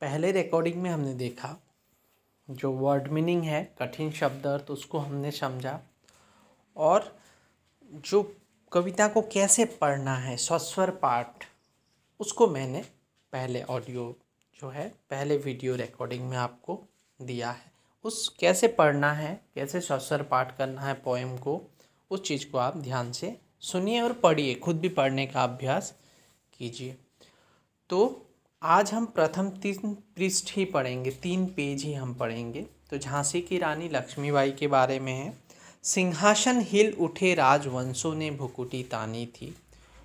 पहले रिकॉर्डिंग में हमने देखा जो वर्ड मीनिंग है, कठिन शब्द अर्थ, उसको हमने समझा और जो कविता को कैसे पढ़ना है, स्वस्वर पाठ, उसको मैंने पहले ऑडियो जो है पहले वीडियो रिकॉर्डिंग में आपको दिया है। उस कैसे पढ़ना है, कैसे स्वस्वर पाठ करना है पोएम को, उस चीज़ को आप ध्यान से सुनिए और पढ़िए, खुद भी पढ़ने का अभ्यास कीजिए। तो आज हम प्रथम 3 पृष्ठ ही पढ़ेंगे, 3 पेज ही हम पढ़ेंगे। तो झांसी की रानी लक्ष्मीबाई के बारे में है। सिंहासन हिल उठे राजवंशों ने भुकुटी तानी थी,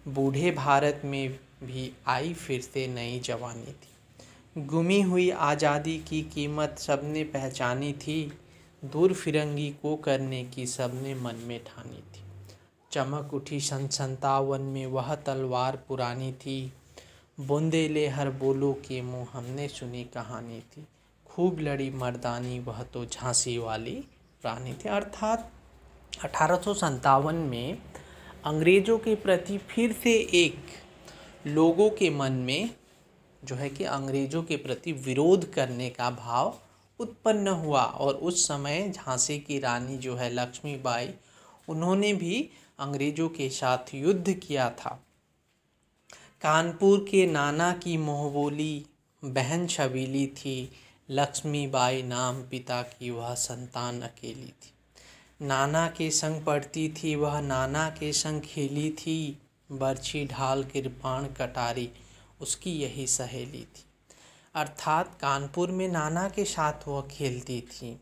बूढ़े भारत में भी आई फिर से नई जवानी थी। गुमी हुई आज़ादी की कीमत सबने पहचानी थी, दूर फिरंगी को करने की सबने मन में ठानी थी। चमक उठी 57 में वह तलवार पुरानी थी, बुंदेले हर बोलो के मुँह हमने सुनी कहानी थी। खूब लड़ी मर्दानी वह तो झांसी वाली रानी थी। अर्थात 1857 में अंग्रेज़ों के प्रति फिर से एक लोगों के मन में जो है कि अंग्रेज़ों के प्रति विरोध करने का भाव उत्पन्न हुआ और उस समय झांसी की रानी जो है लक्ष्मीबाई, उन्होंने भी अंग्रेज़ों के साथ युद्ध किया था। कानपुर के नाना की मोहबोली बहन छबीली थी, लक्ष्मीबाई नाम पिता की वह संतान अकेली थी। नाना के संग पढ़ती थी वह, नाना के संग खेली थी, बर्छी ढाल कृपाण कटारी उसकी यही सहेली थी। अर्थात कानपुर में नाना के साथ वह खेलती थी,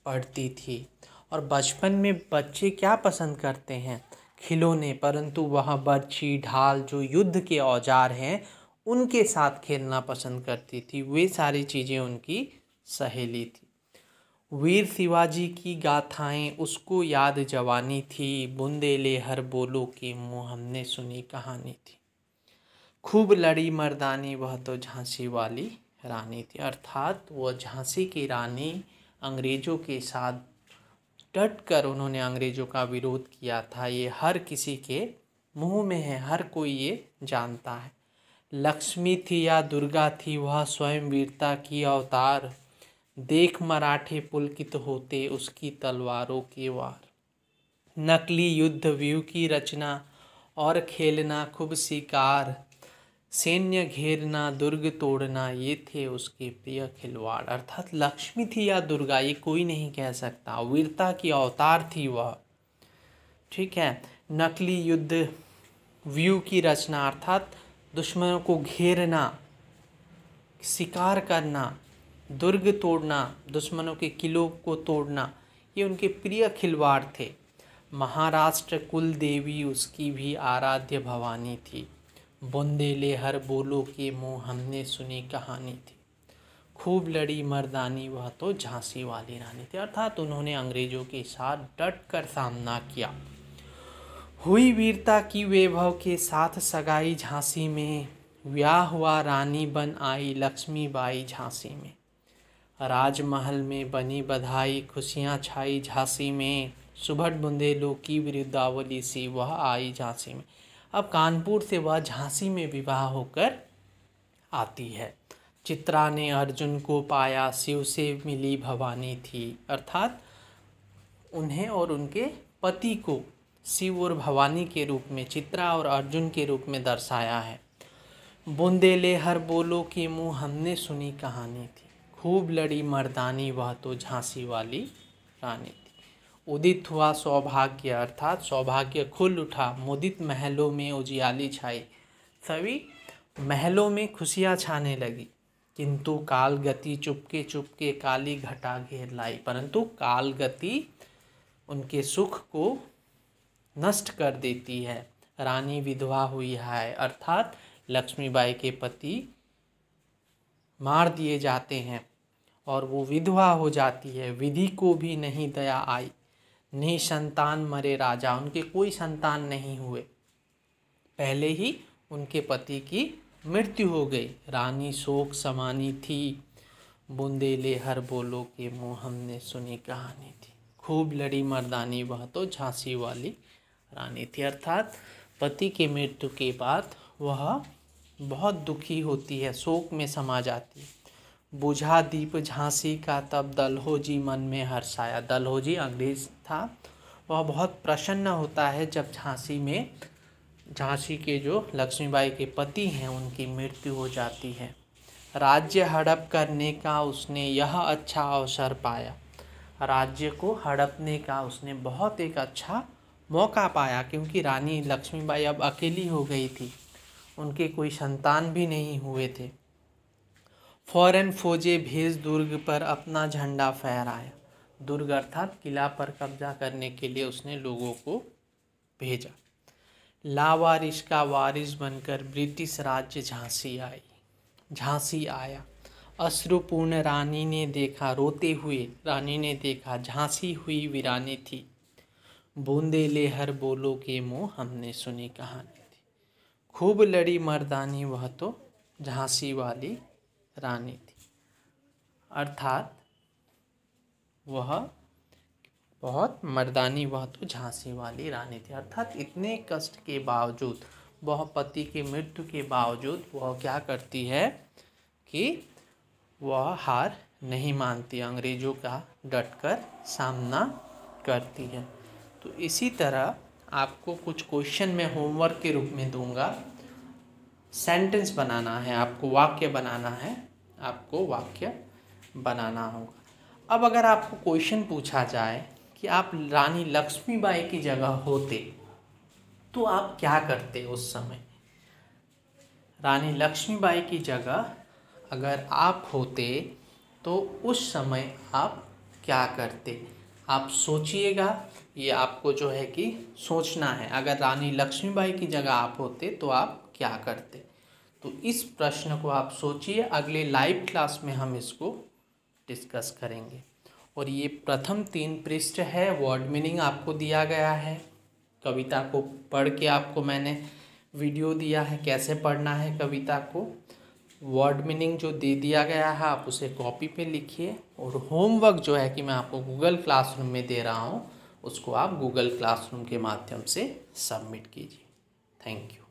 पढ़ती थी। और बचपन में बच्चे क्या पसंद करते हैं? खिलौने, परंतु वह बर्छी ढाल जो युद्ध के औजार हैं उनके साथ खेलना पसंद करती थी। वे सारी चीज़ें उनकी सहेली थी। वीर शिवाजी की गाथाएं उसको याद जवानी थी, बुंदेले हर बोलो के मुँह हमने सुनी कहानी थी। खूब लड़ी मर्दानी वह तो झांसी वाली रानी थी। अर्थात वह झांसी की रानी अंग्रेज़ों के साथ डट कर उन्होंने अंग्रेज़ों का विरोध किया था। ये हर किसी के मुंह में है, हर कोई ये जानता है। लक्ष्मी थी या दुर्गा थी वह स्वयं वीरता की अवतार, देख मराठे पुलकित होते उसकी तलवारों के वार। नकली युद्ध व्यू की रचना और खेलना खूब शिकार, सैन्य घेरना दुर्ग तोड़ना ये थे उसके प्रिय खिलवाड़। अर्थात लक्ष्मी थी या दुर्गा ये कोई नहीं कह सकता, वीरता की अवतार थी वह। ठीक है। नकली युद्ध व्यू की रचना अर्थात दुश्मनों को घेरना, शिकार करना, दुर्ग तोड़ना, दुश्मनों के किलों को तोड़ना, ये उनके प्रिय खिलवाड़ थे। महाराष्ट्र कुल देवी उसकी भी आराध्य भवानी थी, बुंदेले हर बोलो के मुँह हमने सुनी कहानी थी। खूब लड़ी मर्दानी वह तो झांसी वाली रानी थी। अर्थात उन्होंने अंग्रेज़ों के साथ डट कर सामना किया। हुई वीरता की वैभव के साथ सगाई झांसी में, ब्याह हुआ रानी बन आई लक्ष्मीबाई झांसी में। राजमहल में बनी बधाई खुशियाँ छाई झांसी में, सुभट बुंदेलों की विरुद्धावली सी वह आई झांसी में। अब कानपुर से वह झांसी में विवाह होकर आती है। चित्रा ने अर्जुन को पाया, शिव से मिली भवानी थी। अर्थात उन्हें और उनके पति को शिव और भवानी के रूप में, चित्रा और अर्जुन के रूप में दर्शाया है। बुंदेले हर बोलो के मुँह हमने सुनी कहानी थी, खूब लड़ी मर्दानी वह तो झांसी वाली रानी थी। उदित हुआ सौभाग्य अर्थात सौभाग्य खुल उठा, मुदित महलों में उजियाली छाई, सभी महलों में खुशियाँ छाने लगी। किंतु काल गति चुपके चुपके काली घटा घेर लाई, परंतु काल गति उनके सुख को नष्ट कर देती है। रानी विधवा हुई है अर्थात लक्ष्मीबाई के पति मार दिए जाते हैं और वो विधवा हो जाती है। विधि को भी नहीं दया आई, निसंतान मरे राजा, उनके कोई संतान नहीं हुए, पहले ही उनके पति की मृत्यु हो गई। रानी शोक समानी थी, बुंदेले हर बोलो के मुँह हमने सुनी कहानी थी। खूब लड़ी मर्दानी वह तो झांसी वाली रानी थी। अर्थात पति के मृत्यु के बाद वह बहुत दुखी होती है, शोक में समा जाती है। बुझा दीप झांसी का तब दलहोजी मन में हर्षाया। दलहोजी अंग्रेज था, वह बहुत प्रसन्न होता है जब झांसी के जो लक्ष्मीबाई के पति हैं उनकी मृत्यु हो जाती है। राज्य हड़प करने का उसने यह अच्छा अवसर पाया। राज्य को हड़पने का उसने बहुत एक अच्छा मौका पाया, क्योंकि रानी लक्ष्मीबाई अब अकेली हो गई थी, उनके कोई संतान भी नहीं हुए थे। फौरन फौजें भेज दुर्ग पर अपना झंडा फहराया। दुर्ग अर्थात किला पर कब्जा करने के लिए उसने लोगों को भेजा। लावारिस का वारिस बनकर ब्रिटिश राज्य झांसी आया। अश्रुपूर्ण रानी ने देखा, रोते हुए रानी ने देखा, झांसी हुई वीरानी थी। बूंदे लेहर बोलो के मुँह हमने सुनी कहानी थी। खूब लड़ी मर्दानी वह तो झांसी वाली रानी थी। अर्थात वह बहुत मर्दानी, वह तो झांसी वाली रानी थी। अर्थात इतने कष्ट के बावजूद, वह पति की मृत्यु के बावजूद वह क्या करती है कि वह हार नहीं मानती, अंग्रेज़ों का डटकर सामना करती है। तो इसी तरह आपको कुछ क्वेश्चन मैं होमवर्क के रूप में दूंगा। सेंटेंस बनाना है आपको, वाक्य बनाना है, आपको वाक्य बनाना होगा। अब अगर आपको क्वेश्चन पूछा जाए कि आप रानी लक्ष्मीबाई की जगह होते तो आप क्या करते उस समय? रानी लक्ष्मीबाई की जगह अगर आप होते तो उस समय आप क्या करते? आप सोचिएगा, ये आपको जो है कि सोचना है। अगर रानी लक्ष्मीबाई की जगह आप होते तो आप क्या करते? तो इस प्रश्न को आप सोचिए। अगले लाइव क्लास में हम इसको डिस्कस करेंगे। और ये प्रथम 3 पृष्ठ है, वर्ड मीनिंग आपको दिया गया है। कविता को पढ़ के आपको मैंने वीडियो दिया है कैसे पढ़ना है कविता को। वर्ड मीनिंग जो दे दिया गया है आप उसे कॉपी पे लिखिए, और होमवर्क जो है कि मैं आपको गूगल क्लासरूम में दे रहा हूँ उसको आप गूगल क्लासरूम के माध्यम से सबमिट कीजिए। Thank you.